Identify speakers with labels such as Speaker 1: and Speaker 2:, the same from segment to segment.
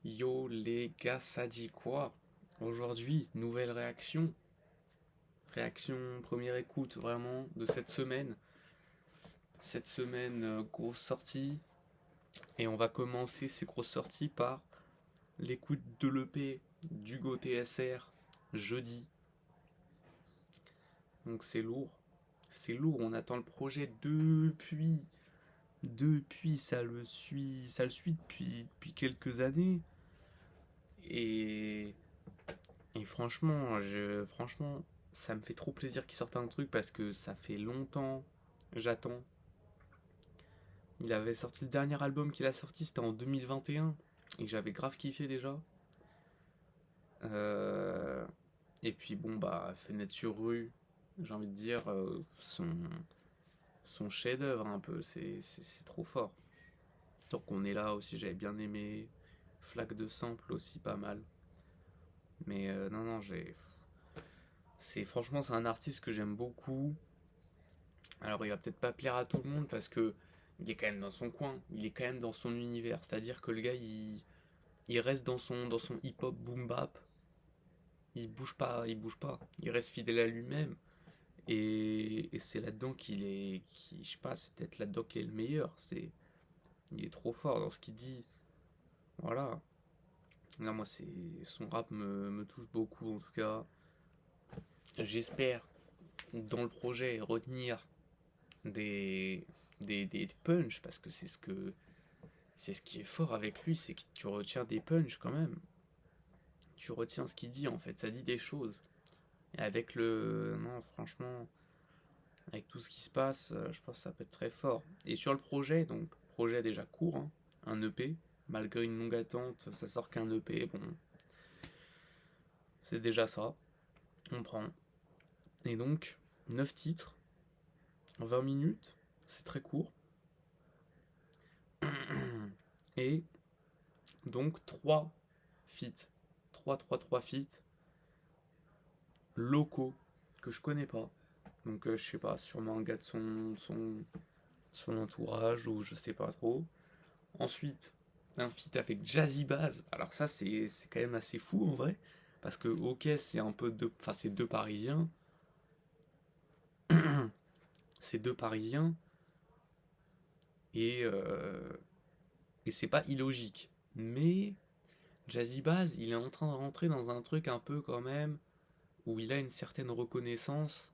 Speaker 1: Yo les gars, ça dit quoi? Aujourd'hui, nouvelle réaction. Réaction, première écoute vraiment de cette semaine. Cette semaine, grosse sortie. Et on va commencer ces grosses sorties par l'écoute de l'EP d'Hugo TSR jeudi. Donc c'est lourd. C'est lourd, on attend le projet depuis ça le suit depuis quelques années. Et franchement, ça me fait trop plaisir qu'il sorte un truc parce que ça fait longtemps, j'attends. Il avait sorti le dernier album qu'il a sorti, c'était en 2021, et j'avais grave kiffé déjà. Euh, et puis bon, bah, Fenêtre sur rue, j'ai envie de dire, son chef-d'œuvre un peu, c'est trop fort. Tant qu'on est là aussi, j'avais bien aimé. Flaque de sample aussi, pas mal. Mais non, non, franchement, c'est un artiste que j'aime beaucoup. Alors il va peut-être pas plaire à tout le monde parce que il est quand même dans son coin, il est quand même dans son univers. C'est-à-dire que le gars il reste dans son hip-hop boom bap, il bouge pas, il reste fidèle à lui-même. Et c'est là-dedans je sais pas, c'est peut-être là-dedans qu'il est le meilleur. Il est trop fort dans ce qu'il dit. Voilà. Non, moi son rap me touche beaucoup en tout cas. J'espère dans le projet retenir des, des punchs parce que c'est ce qui est fort avec lui, c'est que tu retiens des punchs quand même. Tu retiens ce qu'il dit en fait, ça dit des choses. Et avec le. Non, franchement, avec tout ce qui se passe, je pense que ça peut être très fort. Et sur le projet, donc, projet déjà court, hein, un EP, malgré une longue attente, ça sort qu'un EP, bon, c'est déjà ça, on prend. Et donc, 9 titres, 20 minutes, c'est très court. Et donc, 3 feats, 3 feats locaux que je connais pas. Donc je sais pas, sûrement un gars de son entourage ou je sais pas trop. Ensuite, un feat avec Jazzy Bass. Alors ça c'est quand même assez fou en vrai. Parce que ok c'est un peu deux. Enfin c'est deux Parisiens. C'est deux Parisiens. Et, euh, et c'est pas illogique. Mais Jazzy Bass, il est en train de rentrer dans un truc un peu quand même où il a une certaine reconnaissance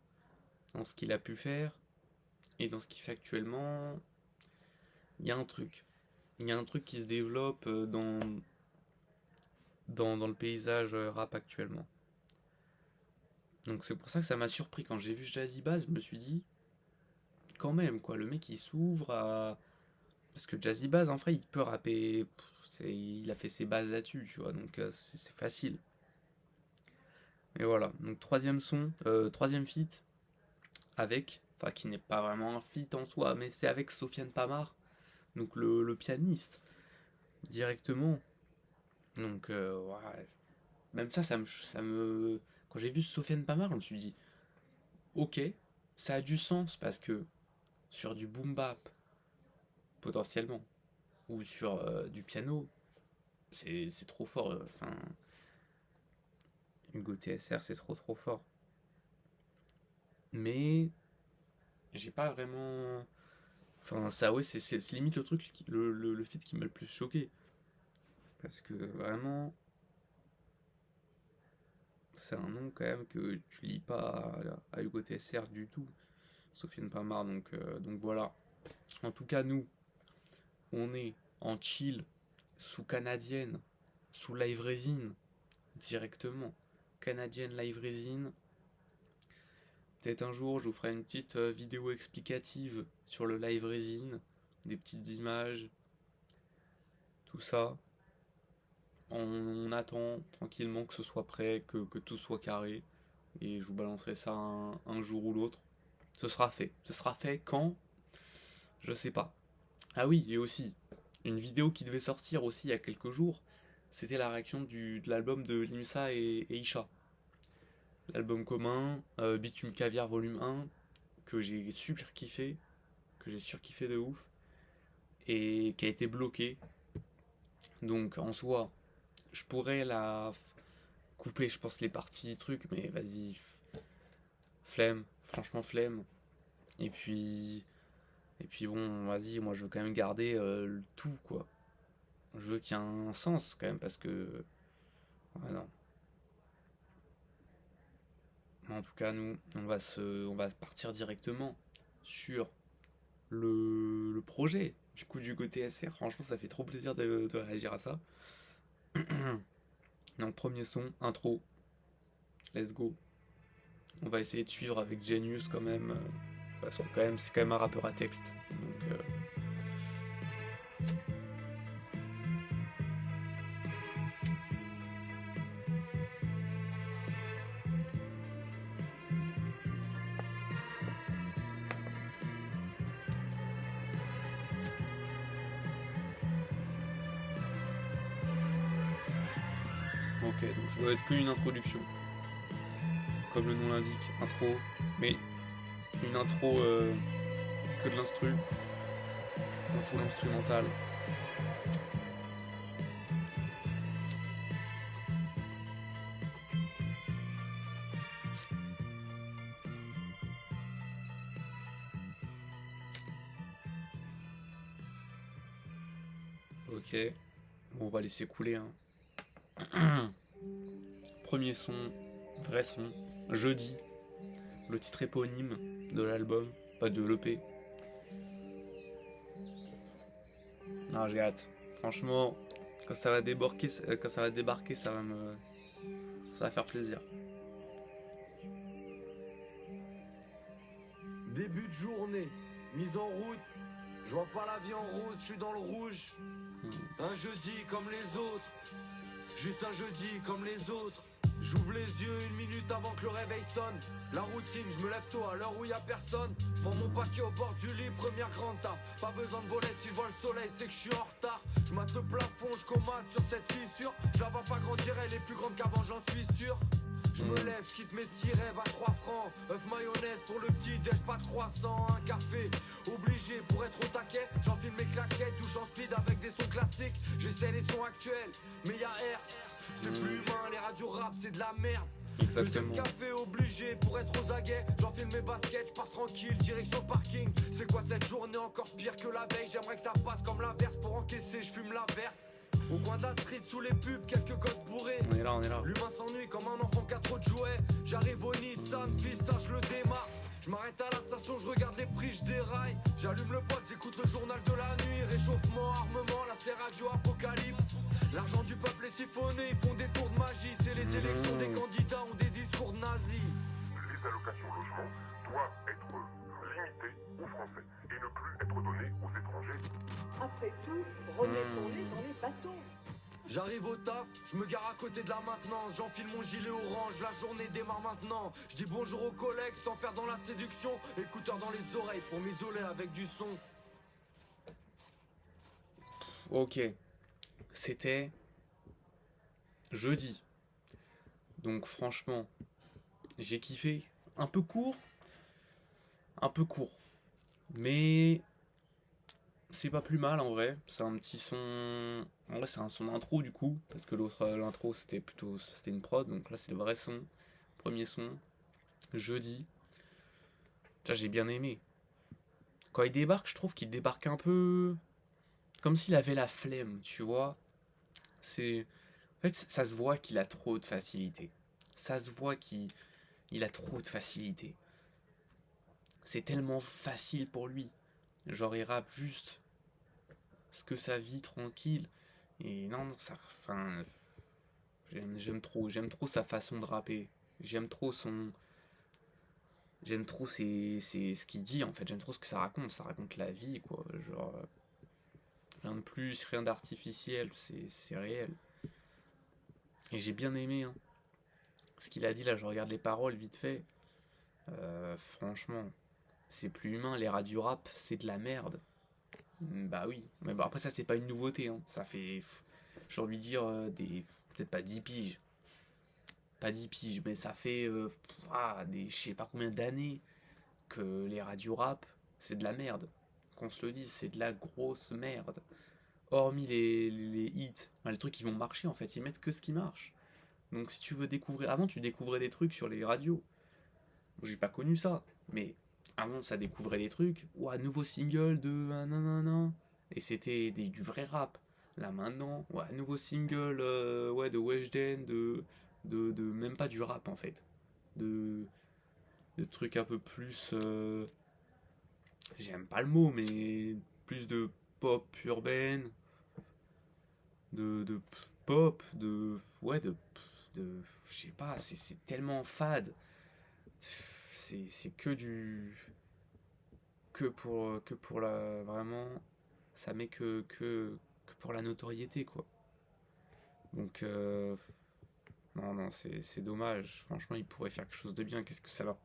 Speaker 1: dans ce qu'il a pu faire et dans ce qu'il fait actuellement. Il y a un truc. Il y a un truc qui se développe dans le paysage rap actuellement. Donc c'est pour ça que ça m'a surpris quand j'ai vu Jazzy Bass, je me suis dit quand même quoi, le mec il s'ouvre à parce que Jazzy Bass en vrai il peut rapper, il a fait ses bases là-dessus, tu vois, donc c'est facile. Mais voilà, donc troisième feat avec, enfin qui n'est pas vraiment un feat en soi, mais c'est avec Sofiane Pamar, donc le pianiste directement. Donc ouais, même quand j'ai vu Sofiane Pamar, je me suis dit ok, ça a du sens parce que sur du boom bap, potentiellement, ou sur du piano, c'est trop fort. Enfin, Hugo TSR, c'est trop fort. Mais j'ai pas vraiment. Enfin, ça, ouais, c'est limite le truc, le feat qui m'a le plus choqué. Parce que vraiment, c'est un nom quand même que tu lis pas à Hugo TSR du tout. Sofiane Pamar, donc voilà. En tout cas, nous, on est en chill, sous canadienne, sous live resin, directement. Canadienne live resin. Peut-être un jour, je vous ferai une petite vidéo explicative sur le live resin, des petites images, tout ça. On attend tranquillement que ce soit prêt, que tout soit carré, et je vous balancerai ça un jour ou l'autre. Ce sera fait. Ce sera fait quand? Je sais pas. Ah oui, et aussi, une vidéo qui devait sortir aussi il y a quelques jours, c'était la réaction de l'album de Limsa et Isha. L'album commun, Bitume Caviar Volume 1, que j'ai super kiffé, que j'ai surkiffé de ouf, et qui a été bloqué. Donc en soi, je pourrais la couper, je pense, les parties trucs, mais vas-y, flemme, franchement flemme. Et puis, et puis bon, vas-y, moi je veux quand même garder le tout, quoi. Je veux qu'il y ait un sens quand même, parce que, voilà. En tout cas, nous, on va partir directement sur le projet. Du coup, du côté SR, franchement, ça fait trop plaisir de réagir à ça. Donc, premier son, intro, let's go. On va essayer de suivre avec Genius quand même, parce que quand même, c'est quand même un rappeur à texte. Donc, ok, donc ça doit être qu'une introduction, comme le nom l'indique, intro, mais une intro que de l'instru, on fout l'instrumental. Ok, bon, on va laisser couler, hein. Premier son, vrai son, Jeudi, le titre éponyme de l'album, pas de l'EP. Ah, j'ai hâte. Franchement, quand ça va débarquer, ça va faire plaisir.
Speaker 2: Début de journée, mise en route. Je vois pas la vie en rose, je suis dans le rouge. Un jeudi comme les autres. Juste un jeudi comme les autres. J'ouvre les yeux une minute avant que le réveil sonne. La routine, je me lève tôt à l'heure où y a personne. Je prends mon paquet au bord du lit, première grande taf. Pas besoin de voler, si je vois le soleil, c'est que je suis en retard. Je mate le plafond, je commande sur cette fissure. Je la vois pas grandir, elle est plus grande qu'avant, j'en suis sûr. Je me lève, je quitte mes petits rêves à 3 francs. Œuf mayonnaise pour le petit déj, pas de croissant, un café. Obligé pour être au taquet, j'enfile mes claquettes, touche en speed avec des sons classiques. J'essaie les sons actuels, mais y'a R. C'est plus humain, les radios rap, c'est de la merde.
Speaker 1: Exactement.
Speaker 2: Deuxième café obligé pour être aux aguets. J'enfile mes baskets, je pars tranquille, direction parking. C'est quoi cette journée encore pire que la veille? J'aimerais que ça passe comme l'inverse pour encaisser, je fume la verte. Au coin de la street, sous les pubs, quelques gosses bourrés.
Speaker 1: On est là, on est là.
Speaker 2: L'humain s'ennuie comme un enfant qui a trop de jouets. J'arrive au Nissan, fils, ça je le démarre. Je m'arrête à la station, je regarde les prix, je déraille. J'allume le poste, j'écoute le journal de la nuit. Réchauffement, armement, là c'est radio apocalypse. L'argent du peuple est siphonné, ils font des tours de magie. C'est les élections des candidats, ont des discours nazis.
Speaker 3: Les allocations logement doivent être limitées aux Français et ne plus être données aux étrangers.
Speaker 4: Après tout, remettons-les dans les bateaux.
Speaker 2: J'arrive au taf, je me gare à côté de la maintenance. J'enfile mon gilet orange, la journée démarre maintenant. Je dis bonjour aux collègues sans faire dans la séduction. Écouteurs dans les oreilles pour m'isoler avec du son.
Speaker 1: Ok, c'était jeudi. Donc franchement, j'ai kiffé. Un peu court, mais c'est pas plus mal en vrai. C'est un petit son. En vrai, c'est un son d'intro du coup, parce que l'autre, l'intro, c'était une prod. Donc là, c'est le vrai son. Premier son, jeudi. Déjà, j'ai bien aimé. Quand il débarque, je trouve qu'il débarque un peu comme s'il avait la flemme, tu vois. En fait, ça se voit qu'il a trop de facilité. Ça se voit qu'il a trop de facilité. C'est tellement facile pour lui. Genre, il rappe juste ce que sa vie tranquille. Et non, ça. Enfin. J'aime trop sa façon de rapper. J'aime trop son. J'aime trop ce qu'il dit en fait. J'aime trop ce que ça raconte. Ça raconte la vie, quoi. Genre. Rien de plus, rien d'artificiel. C'est réel. Et j'ai bien aimé, hein. Ce qu'il a dit là, je regarde les paroles vite fait. Franchement, c'est plus humain. Les radios rap, c'est de la merde. Bah oui. Mais bon, après, ça, c'est pas une nouveauté, hein. Ça fait. J'ai envie de dire peut-être pas 10 piges. Pas 10 piges, mais ça fait. Je sais pas combien d'années que les radios rap, c'est de la merde. Qu'on se le dise, c'est de la grosse merde. hormis les hits, enfin, les trucs qui vont marcher en fait, ils mettent que ce qui marche. Donc si tu veux découvrir, avant tu découvrais des trucs sur les radios. Bon, j'ai pas connu ça, mais avant ça découvrait des trucs. Ouah, nouveau single de nanana. Et c'était du vrai rap. Là maintenant, ouais, nouveau single ouais, de Weshden, de même pas du rap en fait. De trucs un peu plus. J'aime pas le mot, mais plus de pop urbaine, de pop, ouais, je sais pas, c'est tellement fade. C'est que pour la, vraiment, ça met que pour la notoriété, quoi. Donc, non, c'est dommage. Franchement, ils pourraient faire quelque chose de bien. Qu'est-ce que ça leur...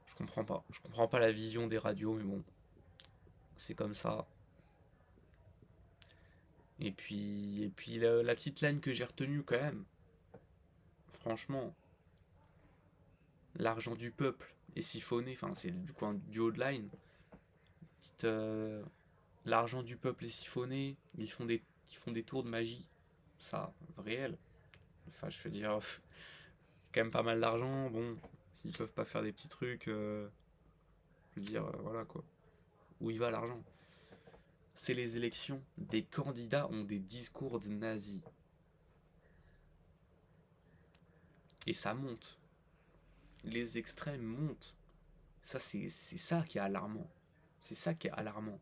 Speaker 1: Je comprends pas la vision des radios, mais bon, c'est comme ça. Et puis la petite ligne que j'ai retenue quand même, franchement, l'argent du peuple est siphonné, enfin c'est du coin du haut de line. L'argent du peuple est siphonné, ils font des tours de magie, ça, réel. Enfin je veux dire, quand même pas mal d'argent, bon, s'ils peuvent pas faire des petits trucs, je veux dire, voilà quoi. Où il va l'argent? C'est les élections, des candidats ont des discours de nazis. Et ça monte. Les extrêmes montent. Ça, c'est ça qui est alarmant. C'est ça qui est alarmant.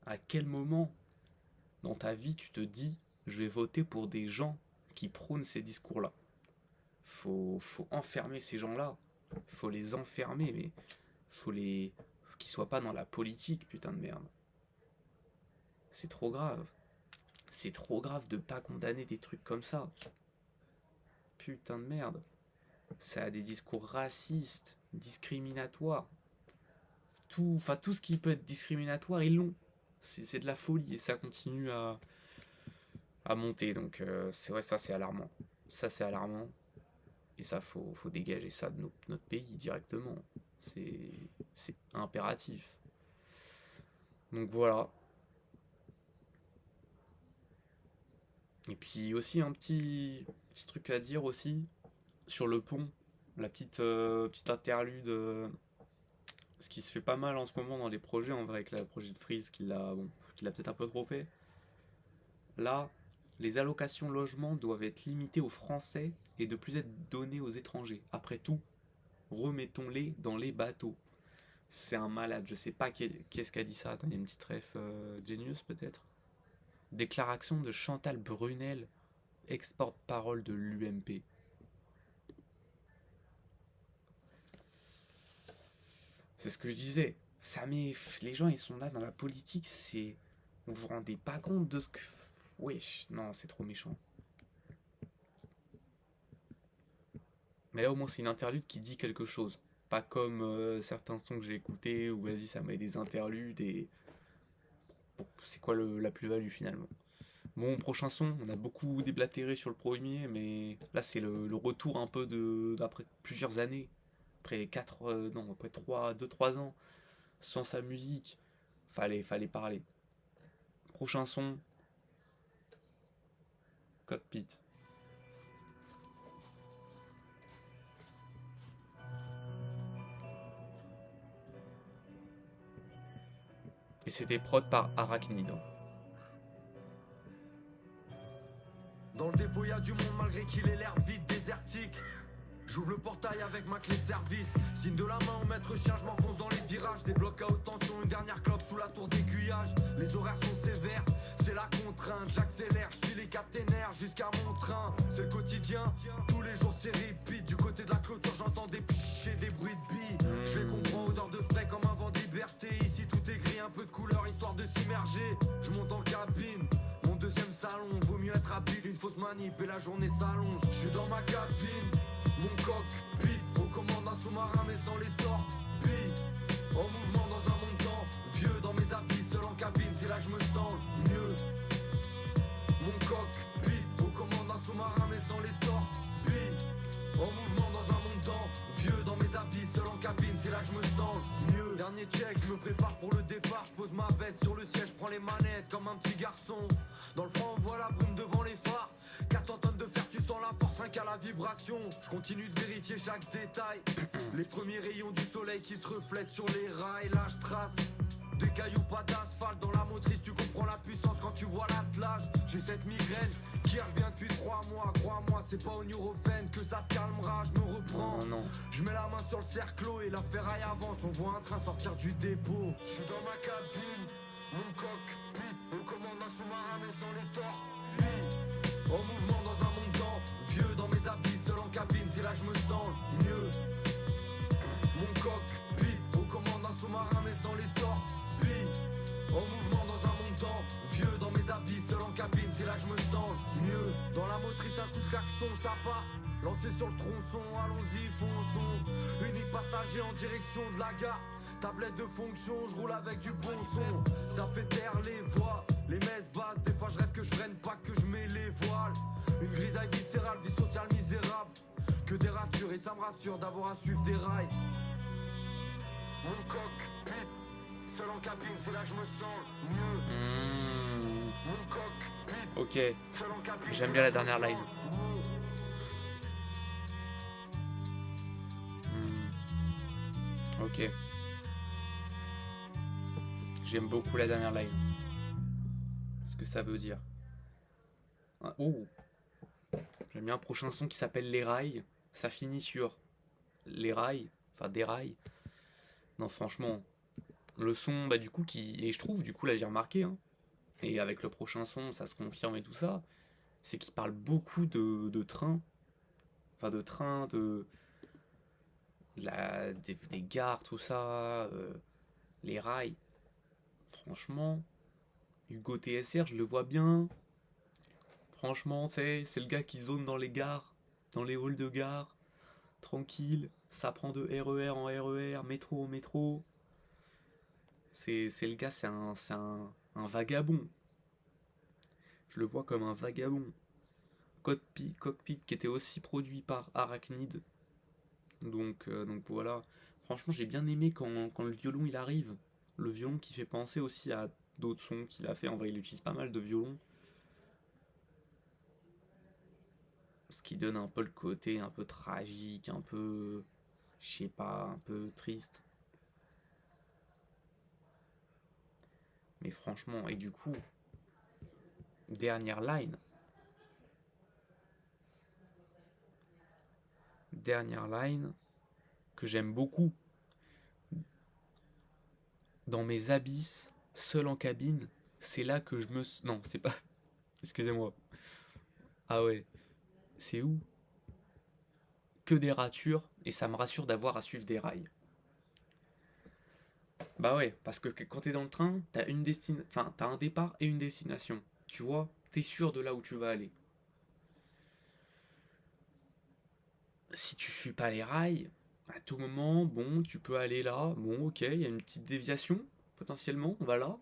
Speaker 1: À quel moment dans ta vie tu te dis je vais voter pour des gens qui prônent ces discours-là? Faut enfermer ces gens-là. Faut les enfermer, mais faut qu'ils soient pas dans la politique, putain de merde. C'est trop grave. C'est trop grave de pas condamner des trucs comme ça. Putain de merde. Ça a des discours racistes, discriminatoires. Tout ce qui peut être discriminatoire, ils l'ont. C'est de la folie et ça continue à monter. Donc c'est vrai, ça c'est alarmant. Ça c'est alarmant. Et ça, faut dégager ça de notre pays directement. C'est impératif. Donc voilà. Et puis aussi un petit truc à dire aussi sur le pont, la petite interlude, ce qui se fait pas mal en ce moment dans les projets, en vrai avec le projet de Freeze qu'il a peut-être un peu trop fait. Là, les allocations logement doivent être limitées aux Français et de plus être données aux étrangers. Après tout, remettons-les dans les bateaux. C'est un malade, je sais pas qui est-ce qui a dit ça. Attends, il y a une petite ref Genius peut-être. Déclaration de Chantal Brunel, ex-porte-parole de l'UMP. C'est ce que je disais. Ça met... Les gens, ils sont là dans la politique, c'est... Vous vous rendez pas compte de ce que... Wesh, non, c'est trop méchant. Mais là, au moins, c'est une interlude qui dit quelque chose. Pas comme certains sons que j'ai écoutés, où vas-y, ça met des interludes et... C'est quoi la plus-value finalement? Bon, prochain son, on a beaucoup déblatéré sur le premier, mais là c'est le retour un peu d'après plusieurs années, après 2-3 ans sans sa musique, fallait parler. Prochain son, Cockpit. Et c'était prod par Arachnid.
Speaker 2: Dans le dépôt y'a du monde malgré qu'il ait l'air vide, désertique. J'ouvre le portail avec ma clé de service. Signe de la main au maître chien, je m'enfonce dans les virages. Des blocs à haute tension, une dernière clope sous la tour d'aiguillage. Les horaires sont sévères, c'est la contrainte. J'accélère, je suis les caténaires jusqu'à mon train. C'est le quotidien, tous les jours c'est repeat. Du côté de la clôture j'entends des pshhh et des bruits de billes. Je les comprends, odeur de spray comme un vent de liberté. Ici tout est gris, un peu de couleur histoire de s'immerger. Je monte en cabine, mon deuxième salon. Vaut mieux être habile, une fausse manip et la journée s'allonge. Je suis dans ma cabine, mon cockpit, aux commandes d'un sous-marin mais sans les torpilles. En mouvement dans un monde temps vieux, dans mes habits, seul en cabine, c'est là que je me sens mieux. Mon cockpit, aux commandes d'un sous-marin mais sans les torpilles. En mouvement dans un monde temps vieux, dans mes habits, seul en cabine, c'est là que je me sens mieux. Dernier dernier check, je me prépare pour le départ. Je pose ma veste sur le siège, prends les manettes comme un petit garçon. Dans le froid on voit la brume devant les phares. 400 tonnes de fer, tu sens la force, rien qu'à la vibration. Je continue de vérifier chaque détail. Les premiers rayons du soleil qui se reflètent sur les rails. Là je trace des cailloux, pas d'asphalte. Dans la motrice tu comprends la puissance quand tu vois l'attelage. J'ai cette migraine qui revient depuis 3 mois. Crois-moi c'est pas au Nurofen que ça se calmera. Je me reprends,
Speaker 1: Non.
Speaker 2: je mets la main sur le cerclo et la ferraille avance. On voit un train sortir du dépôt. Je suis dans ma cabine, mon cockpit. On commande un sous-marin mais sans les torpilles. En mouvement dans un monde temps vieux, dans mes habits, seul en cabine, c'est là que je me sens mieux. Mon cockpit, on commande un sous-marin mais sans les torpilles. En mouvement dans un monde temps vieux, dans mes habits, seul en cabine, c'est là que je me sens mieux. Dans la motrice, un coup de klaxon, ça part. Lancé sur le tronçon, allons-y, fonçons. Unique passager en direction de la gare. Tablette de fonction, je roule avec du bon son. Ça fait taire les voix, les messes basses. Des fois je rêve que je freine pas, que je mets les voiles. Une grisaille viscérale, vie sociale misérable. Que des ratures et ça me rassure d'avoir à suivre des rails. Mon cockpit, seul en cabine, c'est là que je me sens mieux. Mon cockpit,
Speaker 1: Ok,
Speaker 2: seul en cabine.
Speaker 1: j'aime bien la dernière line. Ok. J'aime beaucoup la dernière line. Ce que ça veut dire. Ah, oh. J'aime bien un prochain son qui s'appelle Les Rails. Ça finit sur les rails, enfin des rails. Non franchement, le son, bah du coup et je trouve du coup là j'ai remarqué, hein, et avec le prochain son ça se confirme et tout ça, c'est qu'il parle beaucoup de trains, enfin de trains, des gares, tout ça, les rails. Franchement, Hugo TSR, je le vois bien. Franchement, c'est le gars qui zone dans les gares, dans les halls de gare, tranquille, ça prend de RER en RER, métro en métro. C'est le gars, c'est un vagabond. Je le vois comme un vagabond. Cockpit qui était aussi produit par Arachnid. Donc voilà. Franchement, j'ai bien aimé quand le violon il arrive. Le violon qui fait penser aussi à d'autres sons qu'il a fait. En vrai, il utilise pas mal de violons. Ce qui donne un peu le côté un peu tragique, un peu, je sais pas, un peu triste. Mais franchement, et du coup, dernière line que j'aime beaucoup. Dans mes abysses, seul en cabine, c'est là que je me... Non, c'est pas... Excusez-moi. Ah ouais. C'est où? Que des ratures, et ça me rassure d'avoir à suivre des rails. Bah ouais, parce que quand t'es dans le train, t'as un départ et une destination. Tu vois, t'es sûr de là où tu vas aller. Si tu suis pas les rails, à tout moment, bon, tu peux aller là, bon, ok, il y a une petite déviation, potentiellement, on va là.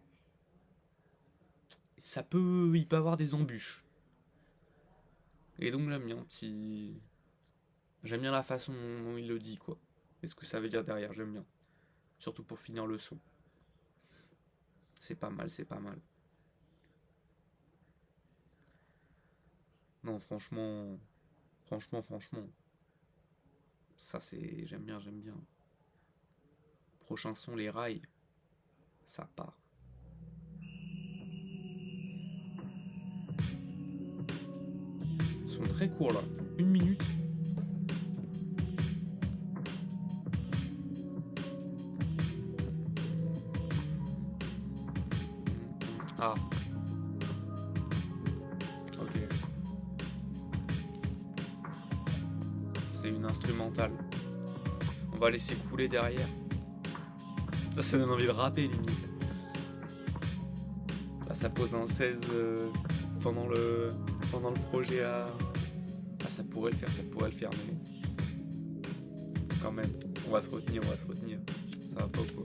Speaker 1: Il peut y avoir des embûches. Et donc j'aime bien la façon dont il le dit, quoi. Et ce que ça veut dire derrière, j'aime bien. Surtout pour finir le son. C'est pas mal. Non, franchement. Ça c'est... J'aime bien. Prochain son, les rails. Ça part. Ils sont très courts là. 1 minute. Ah. Ok. C'est une instrumentale. On va laisser couler derrière. Ça donne envie de rapper limite. Là, ça pose un 16 pendant le projet à... Ah, ça pourrait le faire, mais... Quand même, on va se retenir. Ça va pas ou quoi?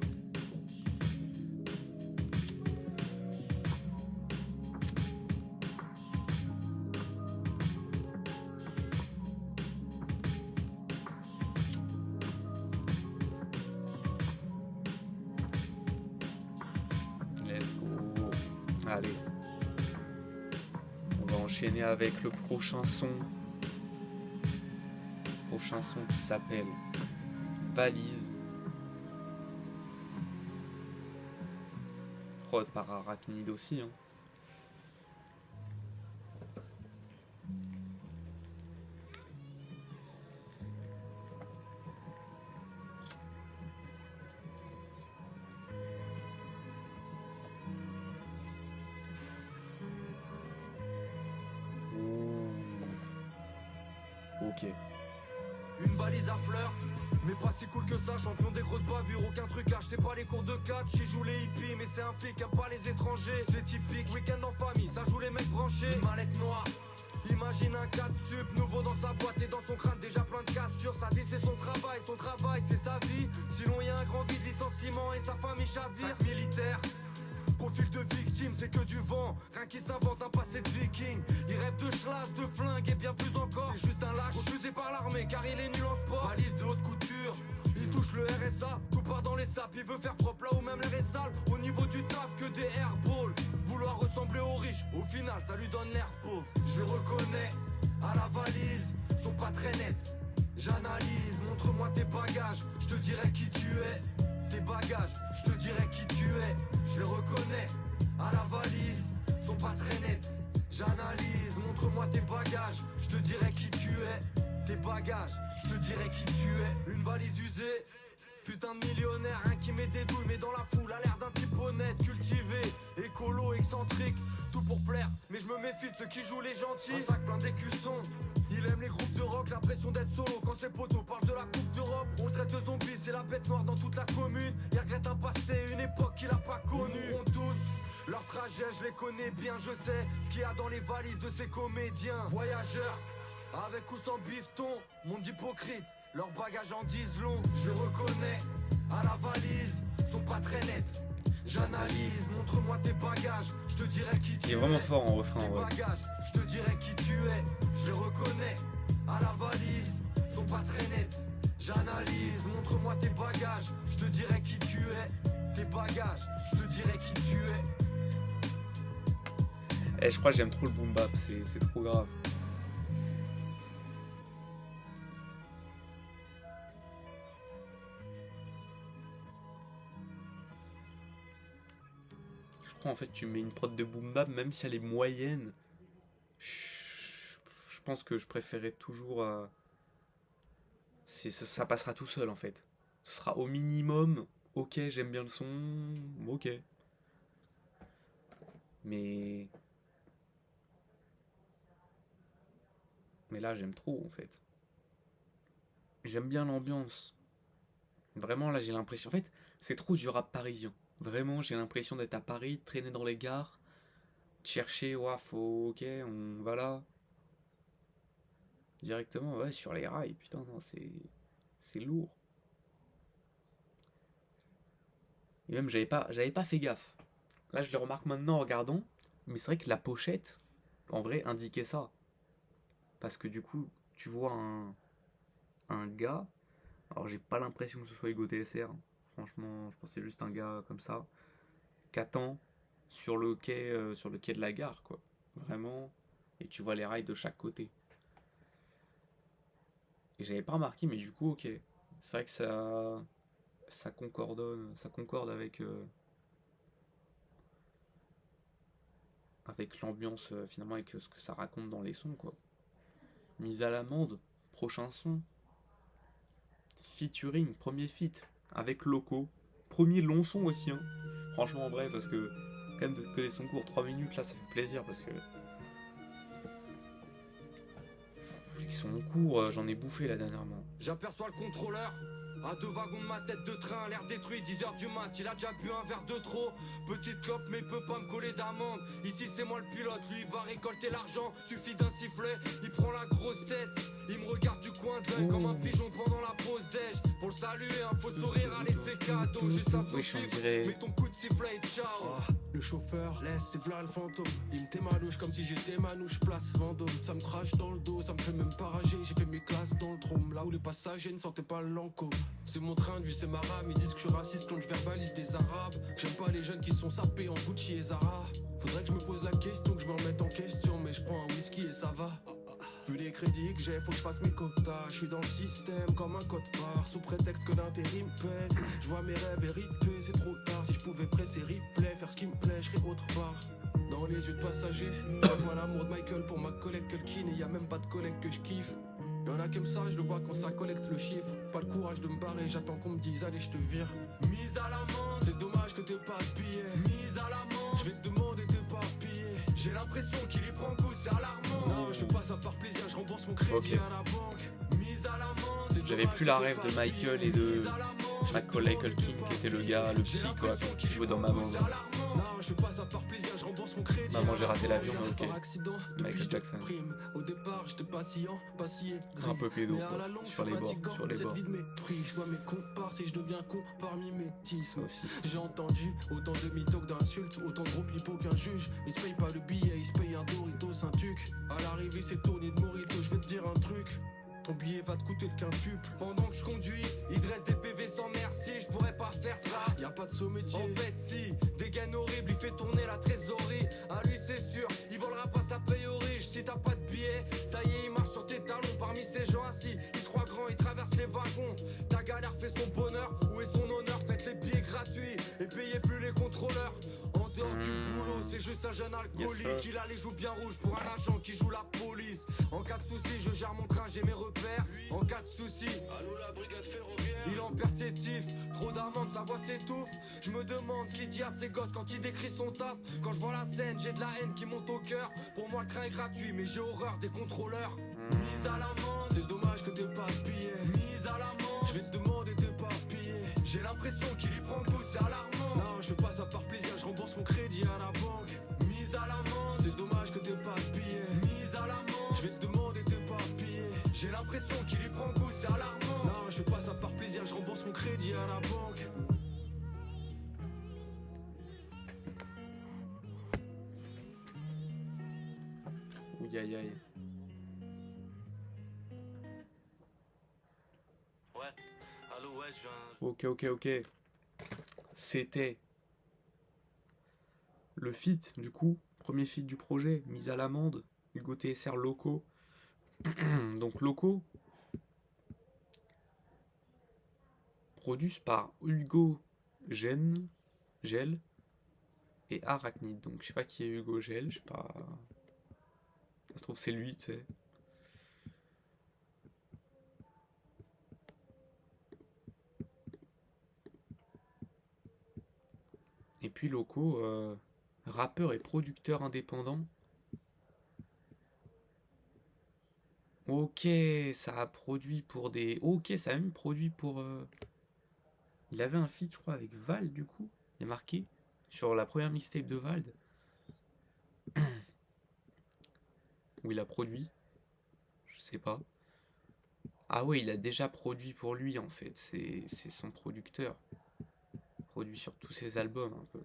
Speaker 1: Allez. On va enchaîner avec le prochain son. Prochain son qui s'appelle Valise. Prod par Arachnid aussi. Hein. Ok.
Speaker 2: Une valise à fleurs, mais pas si cool que ça. Champion des grosses bavures, aucun trucage. C'est pas les cours de catch, j'y joue les hippies. Mais c'est un flic, aime pas les étrangers. C'est typique, week-end en famille, ça joue les mecs branchés. Une mallette noire, imagine un 4 sup, nouveau dans sa boîte et dans son crâne déjà plein de cassures. Ça dit c'est son travail c'est sa vie. Sinon y a un grand vide, licenciement et sa famille chavire. 5 militaires, profil de victime, c'est que du vent. Rien qui s'invente un passé de viking. Il rêve de chlasse, de flingue et bien plus encore. C'est juste un lâche, refusé par l'armée car il est nul en sport. Valise de haute couture, il touche le RSA. Tout part dans les sapes, il veut faire propre là où même l'air est sale. Au niveau du taf que des airballs. Vouloir ressembler aux riches, au final ça lui donne l'air pauvre. Je les reconnais, à la valise, sont pas très nets. J'analyse, montre-moi tes bagages, je te dirai qui tu es. Tes bagages, je te dirai qui tu es. Je les reconnais, à la valise, sont pas très nets. J'analyse, montre-moi tes bagages, je te dirai qui tu es. Tes bagages, je te dirai qui tu es. Une valise usée, putain de millionnaire, un qui met des douilles mais dans la foule a l'air d'un type honnête, cultivé, écolo, excentrique, tout pour plaire, mais je me méfie de ceux qui jouent les gentils. Un sac plein d'écussons, il aime les groupes de rock, l'impression d'être solo quand ses potos parlent de la coupe d'Europe. On le traite de zombie, c'est la bête noire dans toute la commune. Il regrette un passé, une époque qu'il a pas connue. Ils mourront tous, leur trajet je les connais bien, je sais ce qu'il y a dans les valises de ces comédiens. Voyageurs, avec ou sans bifton, monde hypocrite, leurs bagages en disent long. Je les reconnais, à la valise, sont pas très nets. J'analyse, montre-moi tes bagages, je te dirai qui tu es.
Speaker 1: Il est vraiment fort en refrain.
Speaker 2: Tes
Speaker 1: Ouais.
Speaker 2: bagages, je te dirai qui tu es. Je les reconnais, à la valise, sont pas très nets. J'analyse, montre-moi tes bagages, je te dirai qui tu es. Tes bagages, je te dirai qui tu es.
Speaker 1: Eh, je crois que j'aime trop le boom bap, c'est trop grave. Je crois en fait tu mets une prod de boom bap, même si elle est moyenne. Je pense que je préférais toujours. Ça passera tout seul en fait. Ce sera au minimum. Ok, j'aime bien le son. Ok. Mais là j'aime trop en fait. J'aime bien l'ambiance. Vraiment là j'ai l'impression. En fait c'est trop du rap parisien. Vraiment j'ai l'impression d'être à Paris, de traîner dans les gares, de chercher, ouah faut, ok on va là. Directement ouais sur les rails, putain non c'est lourd. Et même j'avais pas fait gaffe. Là je le remarque maintenant en regardant, mais c'est vrai que la pochette en vrai indiquait ça. Parce que du coup, tu vois un gars, alors j'ai pas l'impression que ce soit Hugo TSR, franchement, je pense que c'est juste un gars comme ça, qui attend sur le quai de la gare, quoi. Vraiment, et tu vois les rails de chaque côté. Et j'avais pas remarqué, mais du coup, ok. C'est vrai que ça concorde avec l'ambiance, finalement, avec ce que ça raconte dans les sons, quoi. Mise à l'amende, prochain son. Featuring, premier feat avec Loco. Premier long son aussi, hein. Franchement, en vrai, parce que quand même que des sons courts, 3 minutes, là, ça fait plaisir parce que. Les sons courts, j'en ai bouffé là dernièrement.
Speaker 2: J'aperçois le contrôleur à 2 wagons de ma tête de train, l'air détruit, 10h du mat, il a déjà bu un verre de trop. Petite clope mais il peut pas me coller d'amende. Ici c'est moi le pilote, lui il va récolter l'argent. Suffit d'un sifflet, il prend la grosse tête. Il me regarde du coin de l'œil comme un pigeon pendant la pause déj. Pour le saluer, un faux sourire à laisser cadeau. Juste un sourire, mets ton coup de sifflet et ciao.
Speaker 5: Le chauffeur laisse, c'est v'là le fantôme. Il me tait ma louche comme si j'étais manouche. Place Vendôme, ça me crache dans le dos. ça me fait même pas rager. J'ai fait mes classes dans le trône, là où les passagers ne sentaient pas l'enco. C'est mon train de vie, c'est ma rame. Ils disent que je suis raciste quand je verbalise des arabes. J'aime pas les jeunes qui sont sapés en Gucci et Zara. Faudrait que je me pose la question, que je me remette en question. Mais je prends un whisky et ça va. Vu les crédits que j'ai, faut que je fasse mes quotas. Je suis dans le système comme un code barre. Sous prétexte que l'intérim paie. Je vois mes rêves hérités, c'est trop tard. Si je pouvais presser replay, faire ce qui me plaît, je serais autre part. Dans les yeux de passagers, y'a pas l'amour de Michael pour ma collègue Culkin. Et y'a même pas de collègue que je kiffe. Y'en a qui aiment ça, je le vois quand ça collecte le chiffre. Pas le courage de me barrer, j'attends qu'on me dise allez je te vire. Mise à l'amende, c'est dommage que t'aies pas de billet. Mise à l'amende, je vais te demander tes papiers. J'ai l'impression qu'il y prend coup, c'est alarmant. Non, je fais pas ça par plaisir, je rembourse mon crédit à la banque. Mise à l'amende,
Speaker 1: J'avais plus la rêve de Michael et de Macaulay Culkin qui était le gars, le psy quoi, qui jouait dans Maman.
Speaker 5: Non, je fais pas ça par plaisir, je rembourse mon crédit.
Speaker 1: Maman, j'ai raté l'avion, mais ok.
Speaker 5: Par accident,
Speaker 1: Michael Jackson.
Speaker 5: Au départ, j'étais patient, patient.
Speaker 1: Un peu pédo
Speaker 5: Mais à la
Speaker 1: quoi,
Speaker 5: longue,
Speaker 1: sur les bords,
Speaker 5: fatigant,
Speaker 1: sur les
Speaker 5: cette
Speaker 1: bords.
Speaker 5: vie de mépris. Je vois mes comparses et je deviens con par mimétisme.
Speaker 1: Ça aussi.
Speaker 5: J'ai entendu autant de mythos que d'insultes, autant de gros pipeaux qu'un juge. Ils se payent pas le billet, ils se payent un Doritos, un tuc. À l'arrivée, c'est tourné de Morito, je vais te dire un truc. Ton billet va te coûter le quintuple.
Speaker 2: Pendant que je conduis, il dresse des PV sans merci, je pourrais pas faire ça.
Speaker 5: Y a pas de saut métier.
Speaker 2: En fait si, dégaine horrible, il fait tourner la trésorerie. À lui c'est sûr, il volera pas sa paye aux riches. Si t'as pas de billet, ça y est il marche sur tes talons. Parmi ces gens assis, il se croit grand, il traverse les wagons. Ta galère fait son bonheur, où est son honneur? Faites les billets gratuits et payez plus les contrôleurs. En dehors du boulot, c'est juste un jeune alcoolique.
Speaker 1: Yes,
Speaker 2: Il a les joues bien rouges pour un agent qui joue la police. En cas de soucis, je gère mon train, j'ai mes repères. En cas de soucis,
Speaker 5: Allô la brigade ferroviaire.
Speaker 2: il en perceptif, trop d'amendes, sa voix s'étouffe. Je me demande ce qu'il dit à ses gosses quand il décrit son taf. Quand je vois la scène, j'ai de la haine qui monte au cœur. Pour moi le train est gratuit, mais j'ai horreur des contrôleurs. Mise à l'amende,
Speaker 5: C'est dommage que t'aies pas de billet.
Speaker 2: mise à l'amende.
Speaker 5: Je vais te demander tes papiers.
Speaker 2: J'ai l'impression qu'il y prend coup, c'est alarmant.
Speaker 5: Non, je fais pas ça par plaisir, je rembourse mon crédit à la banque.
Speaker 2: Mise à l'amende,
Speaker 5: C'est dommage que t'aies pas de billet.
Speaker 2: mise à l'amende.
Speaker 5: Je vais te demander tes papiers.
Speaker 2: J'ai l'impression qu'il y prend coup, c'est alarmant.
Speaker 5: Non, je fais pas ça par plaisir, je rembourse mon crédit à la banque.
Speaker 1: Ouh, aïe aïe.
Speaker 6: Ouais, allô, ouais, je viens.
Speaker 1: Ok. C'était le feat du coup, premier feat du projet, mise à l'amende, Hugo TSR Loco. Donc Loco, produit par Hugo Gel et Arachnid. Donc je sais pas qui est Hugo Gel, je sais pas. Ça se trouve c'est lui, tu sais. Et puis Loco, rappeur et producteur indépendant. Ok, ça a produit pour des... Ok, ça a même produit pour... Il avait un feat, je crois, avec Vald, du coup. Il est marqué sur la première mixtape de Vald. Où il a produit. Je sais pas. Ah ouais, il a déjà produit pour lui, en fait. C'est son producteur. Produit sur tous ses albums, un peu.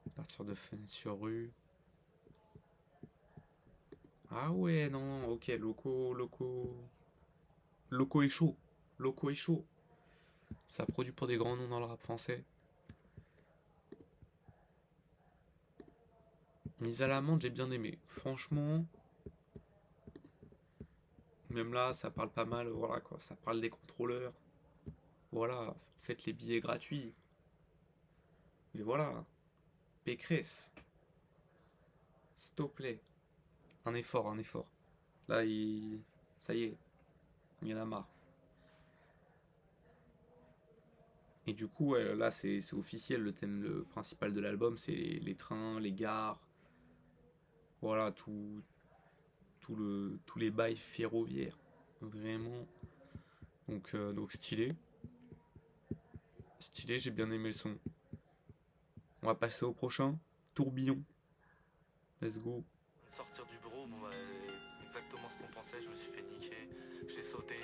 Speaker 1: À partir de Fenêtre sur rue. Ah ouais, non, ok, Loco est chaud. Loco est chaud. Ça produit pour des grands noms dans le rap français. Mise à l'amende, j'ai bien aimé. Franchement, même là, ça parle pas mal, voilà quoi. Ça parle des contrôleurs. Voilà, faites les billets gratuits. Mais voilà, Pécresse. S'il te plaît. Un effort. Là, ça y est, il y en a marre. Et du coup, ouais, là, c'est officiel, le thème principal de l'album, c'est les trains, les gares. Voilà, tous les bails ferroviaires. Vraiment. Donc stylé. Stylé, j'ai bien aimé le son. On va passer au prochain. Tourbillon. Let's go.
Speaker 6: Sortir du bureau, bon bah, exactement ce qu'on pensait, je me suis fait niquer, j'ai sauté.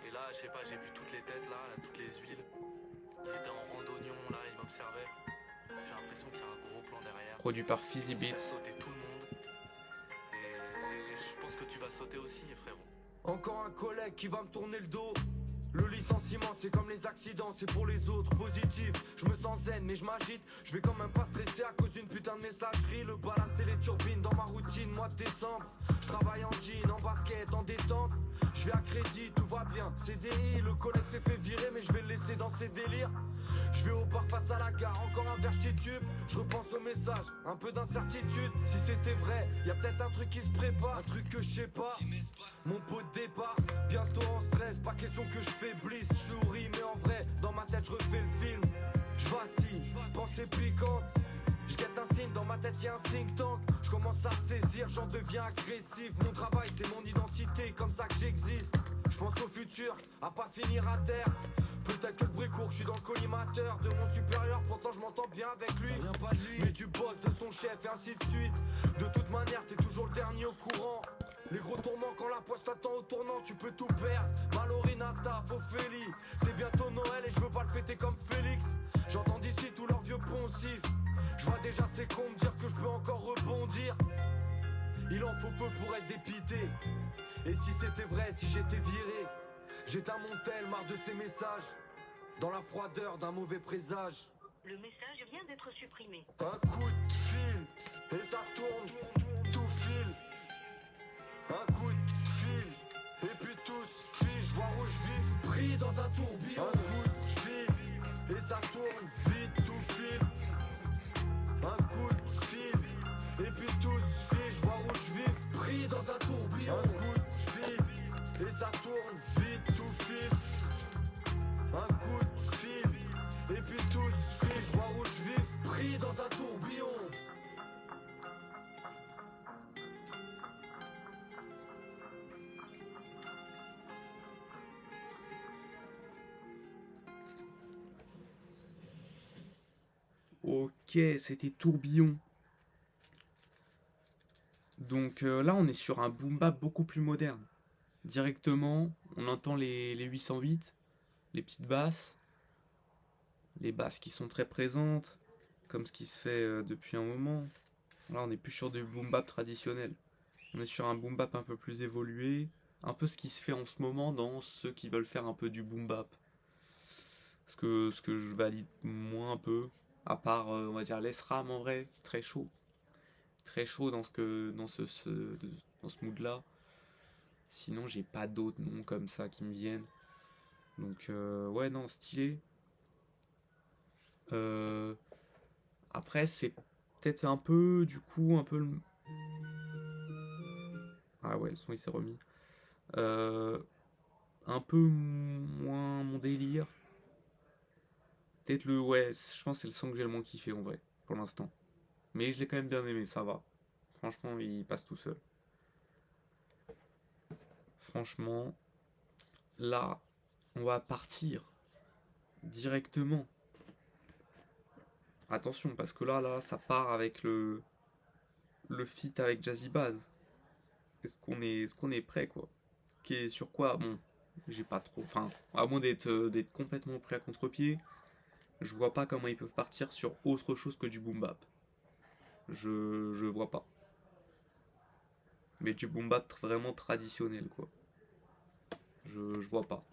Speaker 6: Et là, je sais pas, j'ai vu toutes les têtes là, toutes les huiles. Ils étaient en randonnion là, ils m'observaient. J'ai l'impression qu'il y a un gros plan derrière.
Speaker 1: Produit par Fizzy
Speaker 6: J'ai
Speaker 1: Beats.
Speaker 6: sauté tout le monde. Et je pense que tu vas vas sauter aussi, frérot.
Speaker 2: Encore un collègue qui va me tourner le dos. Le licenciement c'est comme les accidents, c'est pour les autres, positif. Je me sens zen mais je m'agite, je vais quand même pas stresser à cause d'une putain de messagerie. Le ballast et les turbines dans ma routine, mois de décembre. Je travaille en jean, en basket, en détente. Je vais à crédit, tout va bien, CDI. Le collègue s'est fait virer mais je vais le laisser dans ses délires. Je vais au bar face à la gare, encore un verre tube. Je repense au message, un peu d'incertitude. Si c'était vrai, y a peut-être un truc qui se prépare, un truc que je sais pas. Mon pot de départ, bientôt en stress, pas question que je faiblisse. Je souris mais en vrai, dans ma tête je refais le film. Je vacille, pensée piquante. Je guette un signe, dans ma tête y'a un think tank. Je commence à saisir, j'en deviens agressif. Mon travail c'est mon identité, comme ça que j'existe. Je pense au futur, à pas finir à terre. Peut-être que le bruit court, je suis dans le collimateur de mon supérieur, pourtant je m'entends bien avec lui. Ça vient pas de lui, mais du boss, de son chef et ainsi de suite. De toute manière, t'es toujours le dernier au courant. Les gros tourments quand la poste t'attend au tournant, tu peux tout perdre. Malorinata, Ophélie, c'est bientôt Noël et je veux pas le fêter comme Félix. J'entends d'ici tous leurs vieux poncifs. Je vois déjà ces cons me dire que je peux encore rebondir. Il en faut peu pour être dépité. Et si c'était vrai, si j'étais viré, j'éteins mon tel, marre de ces messages. Dans la froideur d'un mauvais présage.
Speaker 4: Le message vient d'être supprimé.
Speaker 2: Un coup de fil, et ça tourne, tout file. Un coup de fil, et puis tous crient, je vois rouge vif, pris dans un tourbillon. Un coup de fil, et ça tourne, vite, tout file. Un coup de fil, et puis tous crient, je vois rouge vif, pris dans un tourbillon. Un coup de fil, et ça tourne, vite, tout file. Un coup de fil, et puis tous crient, je vois rouge vif, pris dans un tourbillon.
Speaker 1: Ok, c'était Tourbillon. Donc là, on est sur un boom bap beaucoup plus moderne. Directement, on entend les 808, les petites basses, les basses qui sont très présentes, comme ce qui se fait depuis un moment. Là, on n'est plus sur du boom bap traditionnel. On est sur un boom bap un peu plus évolué, un peu ce qui se fait en ce moment dans ceux qui veulent faire un peu du boom bap. Ce que je valide moins un peu, à part, on va dire, l'ESRAM en vrai, très chaud. Très chaud dans ce mood-là. Sinon, j'ai pas d'autres noms comme ça qui me viennent. Donc, ouais, non, stylé. Après, c'est peut-être un peu, du coup, un peu le... Ah ouais, le son, il s'est remis. Un peu moins mon délire. Peut-être ouais, je pense que c'est le son que j'ai le moins kiffé, en vrai, pour l'instant. Mais je l'ai quand même bien aimé, ça va. Franchement, il passe tout seul. Franchement, là, on va partir directement. Attention, parce que là, ça part avec le feat avec Jazzy Bass. Est-ce qu'on est prêt, quoi? Sur quoi? Bon, j'ai pas trop... Enfin, à moins d'être complètement prêt à contre-pied, je vois pas comment ils peuvent partir sur autre chose que du boom bap. Je vois pas. Mais du boom bap vraiment traditionnel, quoi. Je vois pas.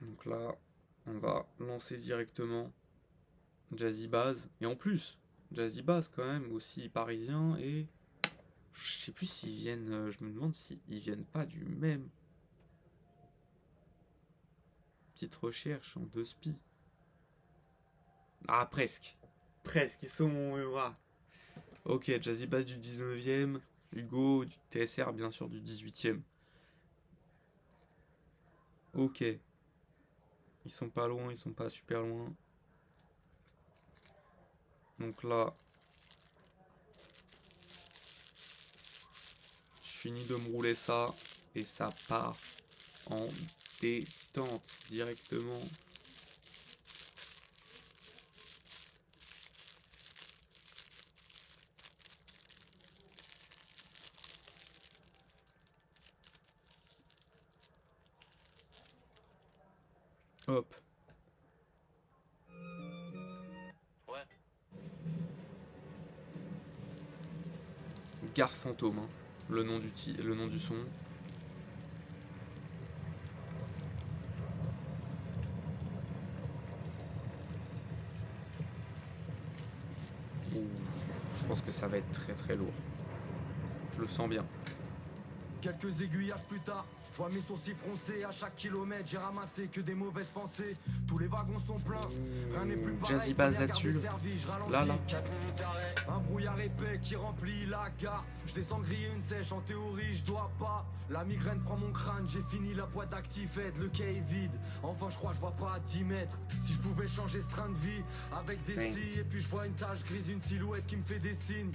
Speaker 1: Donc là, on va lancer directement Jazzy Bass. Et en plus, Jazzy Bass quand même aussi parisien. Et je sais plus s'ils viennent... je me demande s'ils viennent pas du même. Petite recherche en 2 spi. Ah, presque. Presque, ils sont... voilà. Ok, Jazzy Bass du 19e. Hugo du TSR, bien sûr, du 18e. Ok. Ils sont pas loin, ils sont pas super loin. Donc là... je finis de me rouler ça. Et ça part en détente directement. Hop. Gare Fantôme, hein, le nom du son. Ouh, je pense que ça va être très très lourd. Je le sens bien.
Speaker 2: Quelques aiguillages plus tard, je vois mes sourcils froncés. À chaque kilomètre, j'ai ramassé que des mauvaises pensées. Tous les wagons sont pleins, rien n'est plus pareil.
Speaker 1: Jazzy Bass là-dessus. Là.
Speaker 2: Un brouillard épais qui remplit la gare. Je descends griller une sèche, en théorie je dois pas. La migraine prend mon crâne, j'ai fini la boîte Actifed. Le quai est vide, enfin je crois je vois pas à 10 mètres. Si je pouvais changer ce train de vie avec des scies. Et puis je vois une tache grise, une silhouette qui me fait des signes.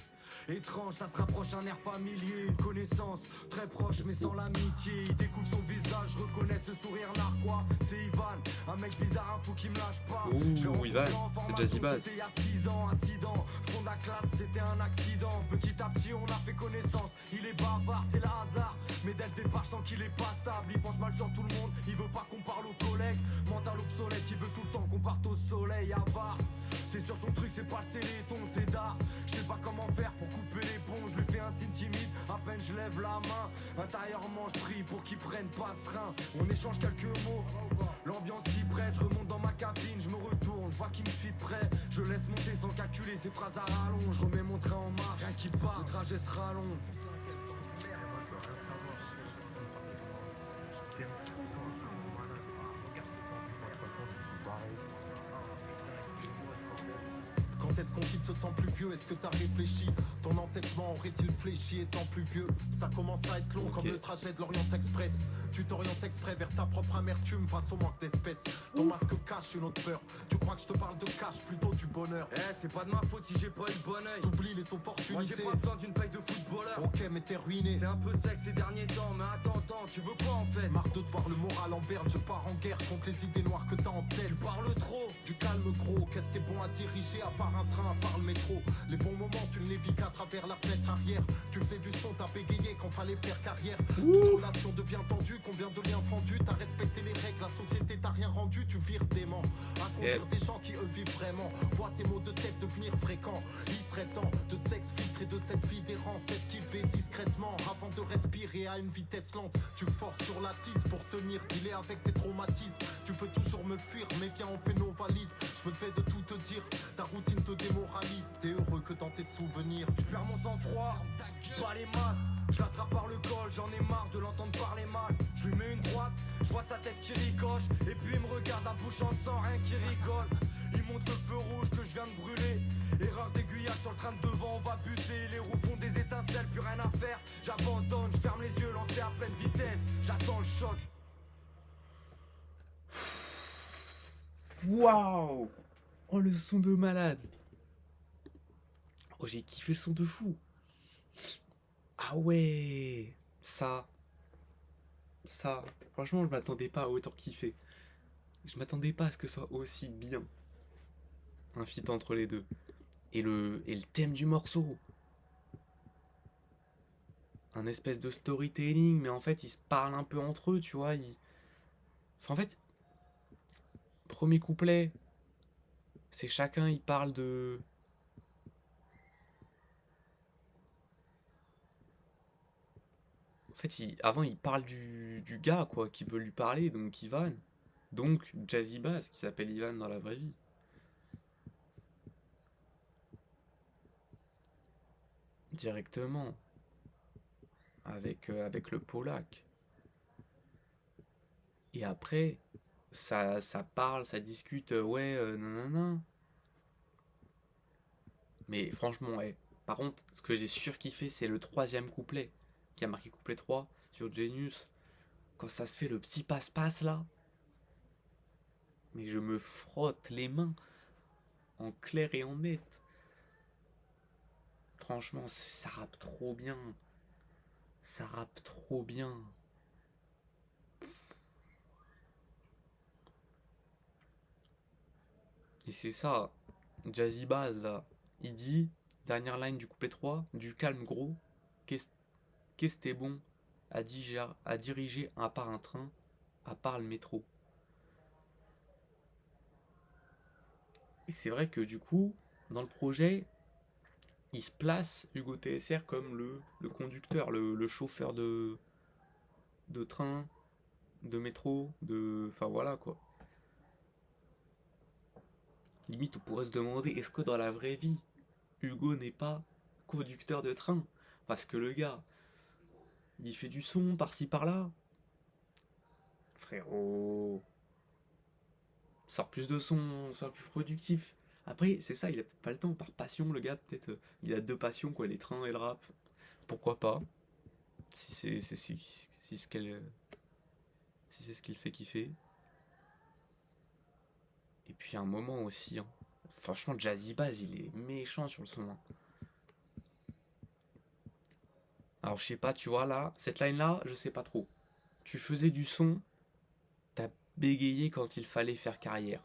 Speaker 2: Étrange, ça se rapproche, un air familier, une connaissance très proche mais sans l'amitié. Il découvre son visage, je reconnais ce sourire narquois. C'est Ivan, un mec bizarre, un fou qui me lâche pas.
Speaker 1: Ouh, Ivan, c'est Jazzy Bass.
Speaker 2: C'était il y a 6 ans, incident, fond de la classe, c'était un accident. Petit à petit on a fait connaissance, il est bavard, c'est le hasard. Mais dès le départ je sens qu'il est pas stable, il pense mal sur tout le monde, il veut pas qu'on parle aux collègues. Mental obsolète, il veut tout le temps qu'on parte au soleil, avare. C'est sur son truc, c'est pas le téléthon, c'est d'art. Je sais pas comment faire pour couper les ponts. Je lui fais un signe timide, à peine je lève la main. Intérieurement je prie pour qu'il prenne pas ce train. On échange quelques mots, l'ambiance s'y prête. Je remonte dans ma cabine, je me retourne, je vois qu'il me suit de près. Je laisse monter sans calculer ses phrases à rallonge. Je remets mon train en marche, rien qui part, le trajet sera long.
Speaker 5: Quand est-ce qu'on quitte ce temps plus vieux? Est-ce que t'as réfléchi? Ton entêtement aurait-il fléchi étant plus vieux? Ça commence à être long comme le trajet de l'Orient Express. Tu t'orientes exprès vers ta propre amertume face au manque d'espèces. Ton masque cache une autre peur. Tu crois que je te parle de cash plutôt du bonheur?
Speaker 2: C'est pas de ma faute si j'ai pas eu le bon oeil.
Speaker 5: T'oublies les opportunités.
Speaker 2: Moi j'ai pas besoin d'une paille de footballeur.
Speaker 5: Ok mais t'es ruiné.
Speaker 2: C'est un peu sec ces derniers temps, mais attends, tu veux quoi en fait?
Speaker 5: Marre de te voir le moral en berne. Je pars en guerre contre les idées noires que t'as en tête.
Speaker 2: Tu parles trop.
Speaker 5: Du calme gros, qu'est-ce qui est bon à diriger à part un train, à part le métro? Les bons moments tu ne les vis qu'à travers la fenêtre arrière. Tu faisais du son, t'as bégayé quand fallait faire carrière. Toute relation devient tendue, combien de liens fendus? T'as respecté les règles, la société t'a rien rendu. Tu vires dément à conduire des gens qui eux vivent vraiment. Vois tes mots de tête devenir fréquents. Il serait temps de s'exfiltrer de cette vie d'errance. Esquiver discrètement avant de respirer à une vitesse lente. Tu forces sur la tisse pour tenir, dealer avec tes traumatismes. Tu peux toujours me fuir, mais viens on fait nos valises. Je me devais de tout te dire, ta routine te démoralise. T'es heureux que dans tes souvenirs.
Speaker 2: Je perds mon sang-froid, pas les masques. Je l'attrape par le col, j'en ai marre de l'entendre parler mal. Je lui mets une droite, je vois sa tête qui ricoche. Et puis il me regarde la bouche en sang, rien qui rigole. Il montre le feu rouge que je viens de brûler. Erreur d'aiguillage sur le train de devant, on va buter. Les roues font des étincelles, plus rien à faire. J'abandonne, je ferme les yeux, lancé à pleine vitesse. J'attends le choc.
Speaker 1: Waouh! Oh, le son de malade! Oh, j'ai kiffé le son de fou! Ah ouais! Ça, franchement, je m'attendais pas à autant kiffer. Je m'attendais pas à ce que ce soit aussi bien. Un feat entre les deux. Et le thème du morceau. Un espèce de storytelling, mais en fait, ils se parlent un peu entre eux, tu vois. Enfin, en fait, premier couplet, c'est chacun, il parle de... En fait, avant, il parle du gars, quoi, qui veut lui parler, donc Ivan. Donc, Jazzy Bass, qui s'appelle Ivan dans la vraie vie. Directement. Avec le Polak. Et après, ça parle, ça discute, nanana. Mais franchement, ouais. Par contre, ce que j'ai surkiffé, c'est le 3e couplet, qui a marqué couplet 3 sur Genius. Quand ça se fait le petit passe-passe là. Mais je me frotte les mains en clair et en net. Franchement, ça rappe trop bien. Ça rappe trop bien. Et c'est ça, Jazzy Bass là. Il dit, dernière line du couplet 3, du calme gros. Qu'est-ce t'es bon à diriger à part un train, à part le métro. Et c'est vrai que du coup, dans le projet, il se place, Hugo TSR, comme le conducteur, le chauffeur de train, de métro, enfin voilà quoi. Limite, on pourrait se demander, est-ce que dans la vraie vie, Hugo n'est pas conducteur de train? Parce que le gars, il fait du son par-ci par-là. Frérot, sors plus de son, sois plus productif. Après, c'est ça, il a peut-être pas le temps, par passion, le gars, peut-être, il a deux passions, quoi, les trains et le rap. Pourquoi pas? Si si si c'est ce qu'il fait kiffer. Et puis à un moment aussi, hein, franchement, Jazzy Bass, il est méchant sur le son, hein. Alors je sais pas, tu vois là, cette line là, je sais pas trop. Tu faisais du son, t'as bégayé quand il fallait faire carrière.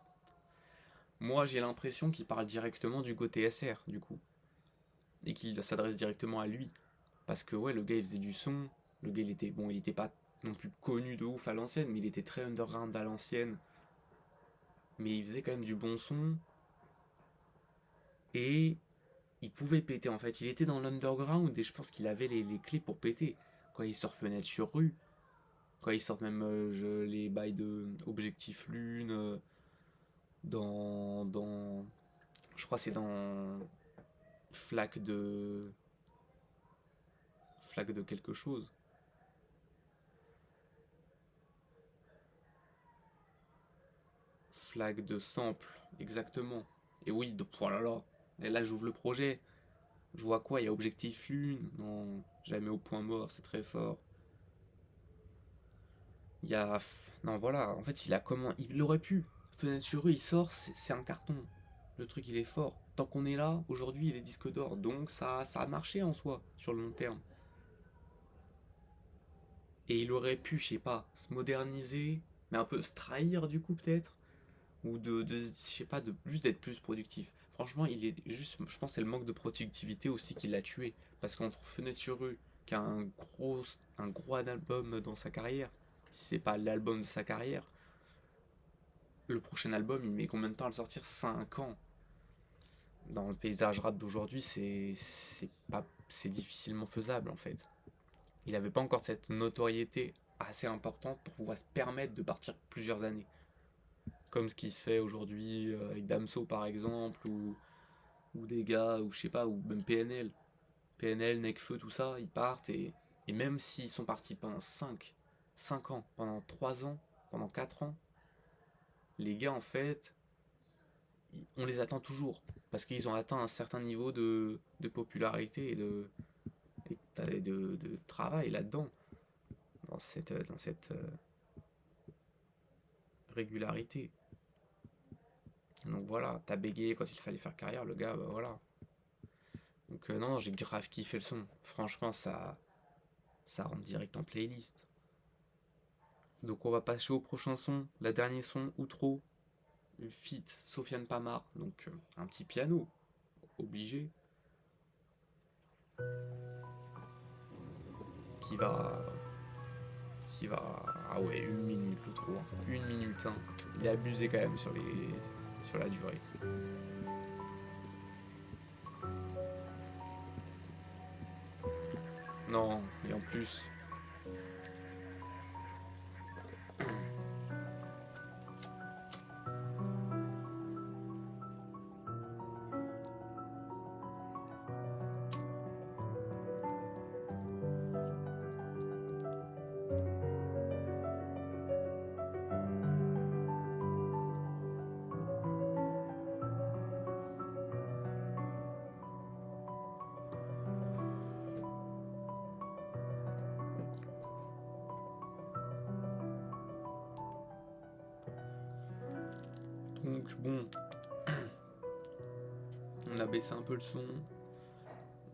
Speaker 1: Moi j'ai l'impression qu'il parle directement du Go TSR du coup. Et qu'il s'adresse directement à lui. Parce que ouais, le gars il faisait du son, le gars il était pas non plus connu de ouf à l'ancienne, mais il était très underground à l'ancienne. Mais il faisait quand même du bon son. Et il pouvait péter en fait. Il était dans l'underground et je pense qu'il avait les clés pour péter. Quand il sort Fenêtre sur rue, quand il sort même les bails de Objectif Lune, dans. Je crois que c'est dans Flaque de. Flaque de quelque chose. Flaque de sample, exactement. Et oui, oh là là. Et là j'ouvre le projet. Je vois quoi? Il y a Objectif Lune? Non, jamais au point mort, c'est très fort. Il y a. Non, voilà, en fait, il a comment. Il aurait pu. Fenêtre sur rue, il sort, c'est un carton. Le truc, il est fort. Tant qu'on est là, aujourd'hui, il est disque d'or. Donc, ça a marché en soi, sur le long terme. Et il aurait pu, je sais pas, se moderniser, mais un peu se trahir, du coup, peut-être. Ou je sais pas, juste d'être plus productif. Franchement, il est juste. Je pense que c'est le manque de productivité aussi qui l'a tué. Parce qu'entre Fenêtre sur rue, qui a un gros album dans sa carrière, si c'est pas l'album de sa carrière, le prochain album, il met combien de temps à le sortir? 5 ans. Dans le paysage rap d'aujourd'hui, c'est difficilement faisable en fait. Il avait pas encore cette notoriété assez importante pour pouvoir se permettre de partir plusieurs années. Comme ce qui se fait aujourd'hui avec Damso par exemple, ou des gars, ou je sais pas, ou même PNL. PNL, Nekfeu, tout ça, ils partent et même s'ils sont partis pendant 5 ans, pendant 3 ans, pendant 4 ans, les gars en fait, on les attend toujours. Parce qu'ils ont atteint un certain niveau de popularité et de travail là-dedans, dans cette régularité. Donc voilà, t'as bégayé quand il fallait faire carrière, le gars, bah voilà. Donc non, j'ai grave kiffé le son. Franchement, ça rentre direct en playlist. Donc on va passer au prochain son, la dernier son, Outro, feat Sofiane Pamar, donc un petit piano, obligé, qui va, ah ouais, 1 minute l'outro, 1 minute, hein. Il est abusé quand même sur la durée. Non, et en plus, donc bon, on a baissé un peu le son.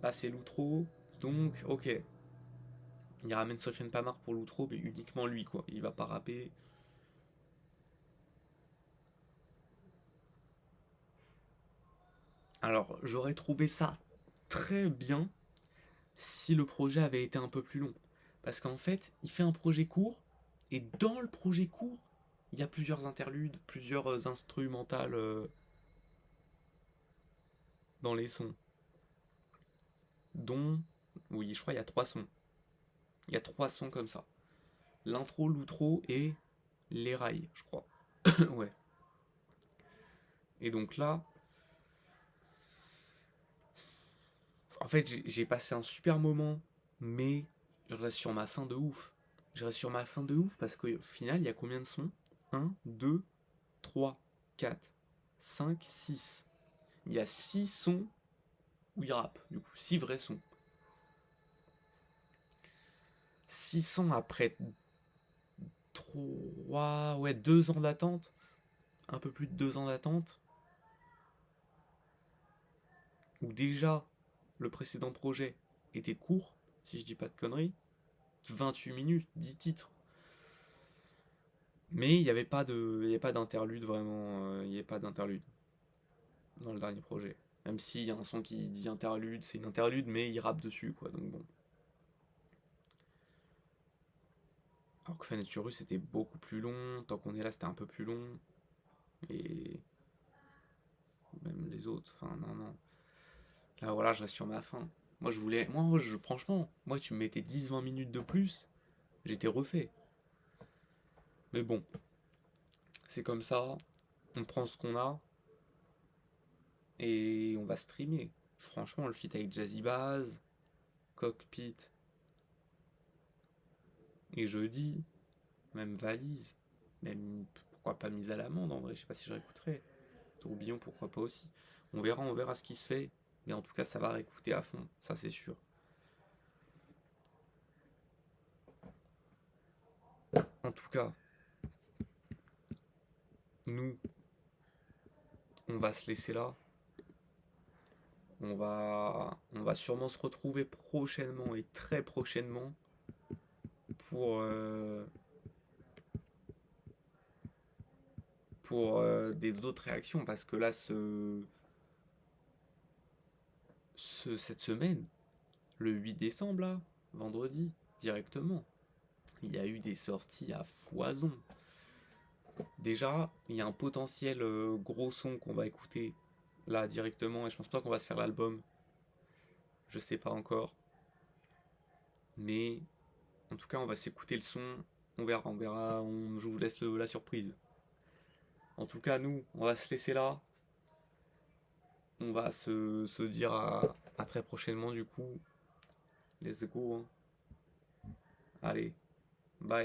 Speaker 1: Là c'est l'outro, donc ok. Il ramène Sofiane Pamar pour l'outro, mais uniquement lui quoi. Il va pas rapper. Alors j'aurais trouvé ça très bien si le projet avait été un peu plus long. Parce qu'en fait, il fait un projet court, et dans le projet court, il y a plusieurs interludes, plusieurs instrumentales dans les sons. dont, oui, je crois il y a 3 sons. Il y a 3 sons comme ça. L'intro, l'outro et les rails, je crois. Ouais. Et donc là, en fait, j'ai passé un super moment, mais je reste sur ma faim de ouf. Je reste sur ma faim de ouf parce qu'au final, il y a combien de sons? 1, 2, 3, 4, 5, 6. Il y a 6 sons où il rappe, du coup, 6 vrais sons. 6 sons après 3, ouais, 2 ans d'attente. Un peu plus de 2 ans d'attente. Où déjà, le précédent projet était court, si je dis pas de conneries. 28 minutes, 10 titres. Mais il n'y avait pas d'interlude vraiment. Il n'y avait pas d'interlude dans le dernier projet. Même s'il y a un son qui dit interlude, c'est une interlude, mais il rappe dessus, quoi. Donc bon. Alors que Fenêtre Rue, c'était beaucoup plus long. Tant qu'on est là, c'était un peu plus long. Et même les autres, enfin non. Là voilà, je reste sur ma faim. Moi franchement, moi tu me mettais 10-20 minutes de plus, j'étais refait. Mais bon, c'est comme ça, on prend ce qu'on a, et on va streamer. Franchement, le feat avec Jazzy Bass, Cockpit, et Jeudi, même Valise, même pourquoi pas Mise à l'amende en vrai, je sais pas si je réécouterai. Tourbillon, pourquoi pas aussi. On verra ce qui se fait. Mais en tout cas, ça va réécouter à fond, ça c'est sûr. En tout cas, nous, on va se laisser là. On va sûrement se retrouver prochainement et très prochainement pour des autres réactions parce que là, cette semaine, le 8 décembre, là, vendredi, directement, il y a eu des sorties à foison. Déjà, il y a un potentiel gros son qu'on va écouter là directement, et je pense pas qu'on va se faire l'album. Je sais pas encore. Mais en tout cas, on va s'écouter le son. On verra. Je vous laisse la surprise. En tout cas, nous, on va se laisser là. On va se dire à très prochainement du coup. Let's go. Hein. Allez, bye.